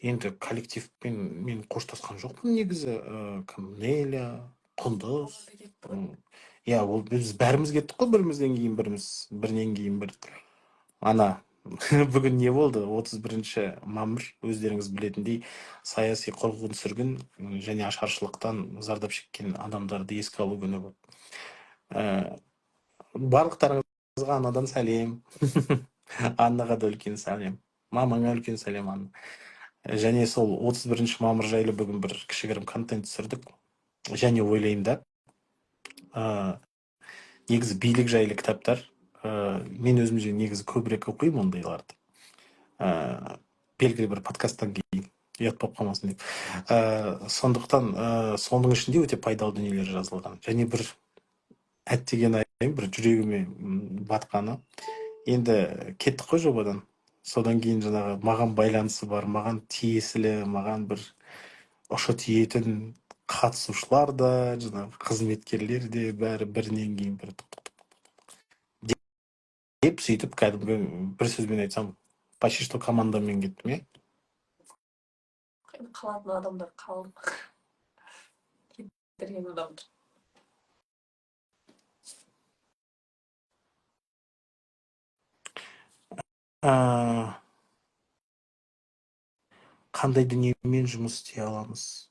Енді коллективпен мен қоштасқан жоқпын негізі. Кім, Неля, Құндыз. Иә, ол біз бәріміз кеттік қой, бірінен кейін бір. Ана бүгін не болды? 31 мамыр, өздеріңіз білетіндей, саяси қуғын-сүргін және ашаршылықтан зардап шеккен адамдарды еске алу күні болды. Ә, Барлықтарыңызға анадан сәлем. Аннаға да үлкен сәлем. Мамаңа үлкен сәлем, Анна. Және сол 31 мамыр жайлы бүгін бір кішігірім контент түсірдік. Және ойлаймын да, ә, негізі билік жайлы кітаптар, мен өзім негізі көбірек оқимын ондайларды. Белгілі бір подкасттан кейін ұят болып қалмасын деп. Сондықтан соның ішінде өте пайдалы дүниелер жазылған. Және бір әттеген-ай бір жүрегіме батқаны. Енді кеттік қой жобадан. Содан кейін жаңағы маған байланысы бар, маған тиесілі, маған бір ұшы тиетін қатысушылар да, жаңағы қызметкерлер де бәрі бірінен кейін бір деп сөйтіп кәдімгі бір сөзбен айтсам, почти что командамен кеттім, иә. Қалатын адамдар қалды. Кетірген адамдар. Қандай дүниемен жұмыс істей аламыз?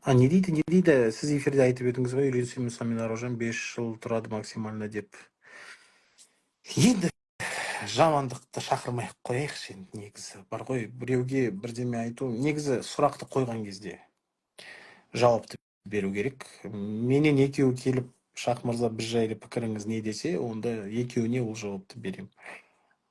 Не дейді? Сіз эфирде айтып едіңіз ғой, үйленсем Мұсамен Аружан 5 жыл тұрады максимально деп. Енді жамандықты шақырмай қояйықшы, негізі. Бар ғой, біреуге бірдеме айту, негізі сұрақты қойған кезде жауапты беру керек. Менен екеуі келіп, Шах мырза, біз жайлы пікіріңіз не десе, онда екеуіне ол жауапты берем.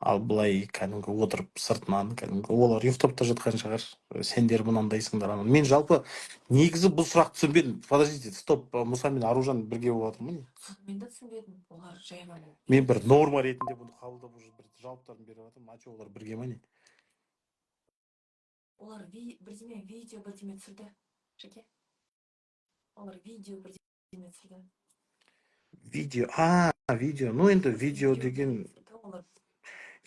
Ал былай кәдімгі отырып сыртынан, кәдімгі олар ұйықтап жатқан шығар, сендер мынандайсыңдар. Мен жалпы негізі бұл сұрақты түсінбедім. Подождите, стоп, Мұса мен Аружан бірге болып жатыр ма не? Мен де түсінбедім. Олар жай ғана. Мен бір норма ретінде бұны қабылдап уже бір жауаптарын беріп жатырмын. А че олар бірге ма не? Олар бірдеме видео бірдеме түсірді. Жеке. Олар видео бірдеме түсірді. Видео. Ну енді видео деген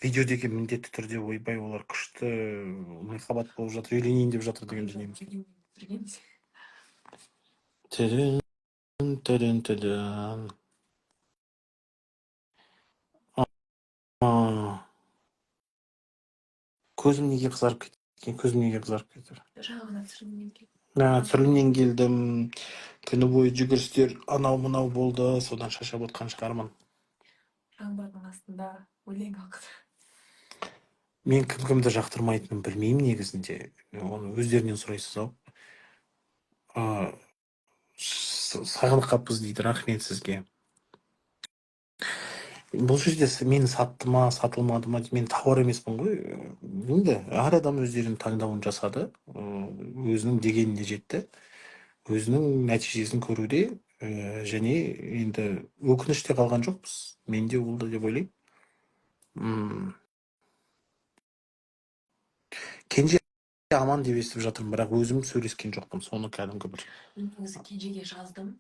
міндетті түрде ойбай, олар күшті махаббат болып жатыр, үйленейін деп жатыр деген дүниеміз. Көзім неге қызарып кеткен? Жағына түсірімнен келді. Түсірілімнен келдім. Күні бойы жүгірістер анау-мынау болды. Содан шаршап отқан шығармын. Жаңбырдың астында өлең оқыды. Мен кімді жақтырмайтынын білмеймін негізінде. Оны өздерінен сұрайсыз ау. Сағынып қаппыз дейді. Рахмет сізге. Бұл жерде мені сатты ма, сатылмады ма, мен тауар емеспін ғой. Енді әр адам өздерінің таңдауын жасады, өзінің дегеніне жетті, өзінің нәтижесін көруде, және енді өкініште қалған жоқпыз. Менде болды деп ойлаймын. Кенже аман деп естіп жатырмын, бірақ өзім сөйлескен жоқпын. Соны кәдімгі бір. Мен негізі Кенжеге жаздым.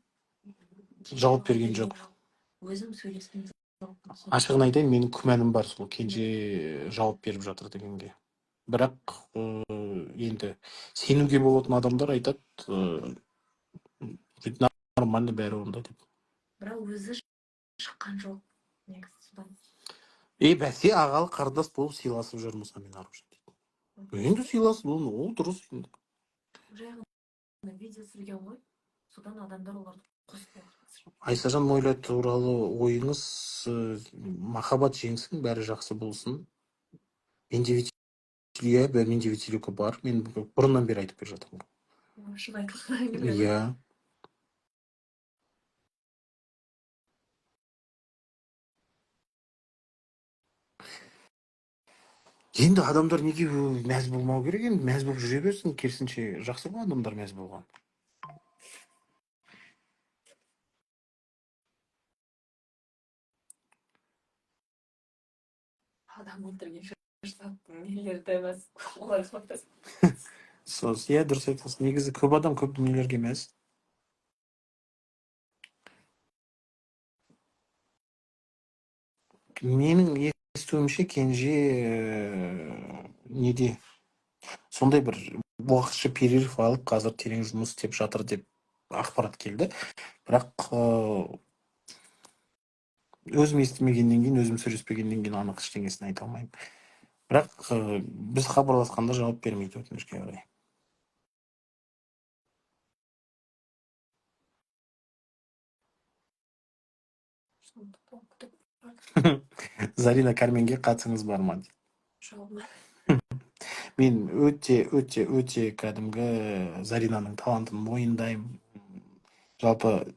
Жауап берген жоқ. Өзім сөйлескен жоқпын. Ашығын айтайын, менің күмәнім бар сол Кенже жауап беріп жатыр дегенге. Бірақ енді сенуге болатын адамдар айтады, нормально бәрі онда деп. Бірақ өзі шыққан жоқ. Негізі содан. Бәсе, ағалы қарындас болып сыйласып жүр Мұса мен Аружан дейді. Енді сыйласып, ол дұрыс енді. Жаңа видео түсірген ғой. Содан адамдар оларды қосып. Айсажан Мойла туралы ойыңыз, махаббат жеңсін, бәрі жақсы болсын. Менде Витилюка бар. Мен бұрыннан бері айтып бер жатырмын. Шын айтылған. Иә. Енді адамдар неге мәз болмау керек? Енді мәз болып жүре берсін, керісінше жақсы ғой адамдар мәз болған. Адам өлтірген штаттың нелерді емес. Олай соқтас. Иә, дұрыс айтасыз. Негізі көп адам көп дүниелерге мәз. Менің естуімше кенже неде сондай бір уақытша перерыв алып қазір терең жұмыс істеп жатыр деп ақпарат келді. Бірақ өзім естімегеннен кейін, өзім сөйлеспегеннен кейін анық ештеңесін айта алмаймын. Бірақ біз хабарласқанда жауап бермейді, өкінішке орай. Зарина Карменге қатысыңыз бар ма? Мен өте кәдімгі Заринаның талантын мойындаймын. Жалпы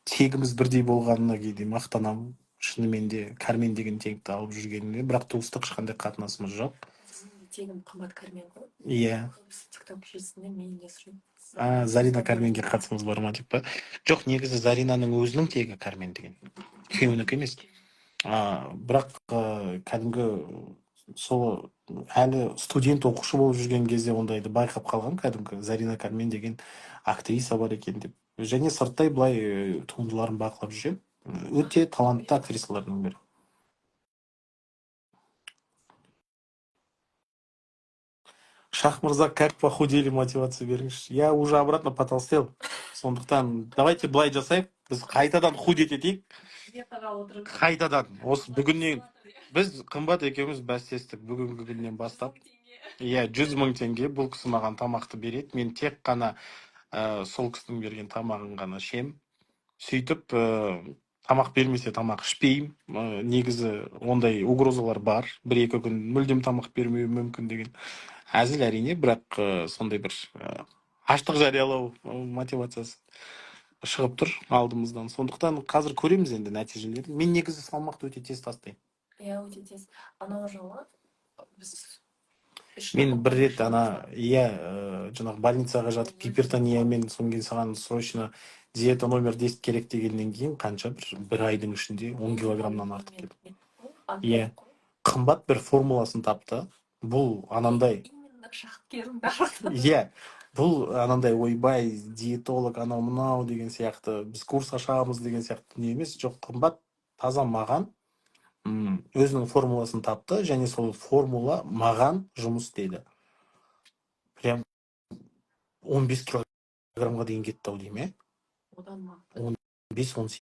тегіміз бірдей болғанына кейде мақтанамын. Шынымен де Кармен деген тегті алып жүргеніне, бірақ туыстық ешқандай қатынасымыз жоқ. Тегім қымбат Кармен ғой. Иә. TikTok желісінде мен де жүрмін. Зарина Карменге қатысыңыз бар ма деп па? Жоқ, негізі Заринаның өзінің тегі Кармен деген. Күйеуінікі емес. Бірақ кәдімгі сол әлі студент оқушы болып жүрген кезде ондайды байқап қалған, кәдімгі Зарина Кармен деген актриса бар екен деп. Және сырттай былай туындыларын бақылап жүрем. Өте талантты актрисалардың бірі. Шах мырза, как похудели, мотивация беріңізші. Я уже обратно потолстел. Сондықтан давайте былай жасайық. Біз қайтадан худеть етейік. Қайтадан. Осы бүгіннен біз қымбат екеуміз бәстестік. Бүгінгі күннен бастап. Иә, 100 000 теңге. Бұл кісі маған тамақты береді. Мен тек қана сол кісінің берген тамағын ғана ішем. Сөйтіп, тамақ бермесе тамақ ішпеймін. Негізі ондай угрозалар бар. 1-2 күн мүлдем тамақ бермеуі мүмкін деген. Әзіл әрине, бірақ сондай бір аштық жариялау мотивациясы шығып тұр алдымыздан. Сондықтан қазір көреміз енді нәтижелерін. Мен негізі салмақты өте тез тастаймын. Иә, өте тез. Анау жылы біз Мен бір рет жаңағы больницаға жатып гипертониямен, содан кейін саған срочно диета номер 10 керек дегеннен кейін қанша бір айдың ішінде 10 килограммнан артып кетті. Иә, қымбат бір формуласын тапты. Бұл анандай. Иә, бұл анандай ойбай диетолог анау мынау деген сияқты, біз курс ашамыз деген сияқты не емес. Жоқ, қымбат таза маған өзінің формуласын тапты, және сол формула маған жұмыс істеді. Прям 15 килограммға дейін кетті ау деймін, 15-18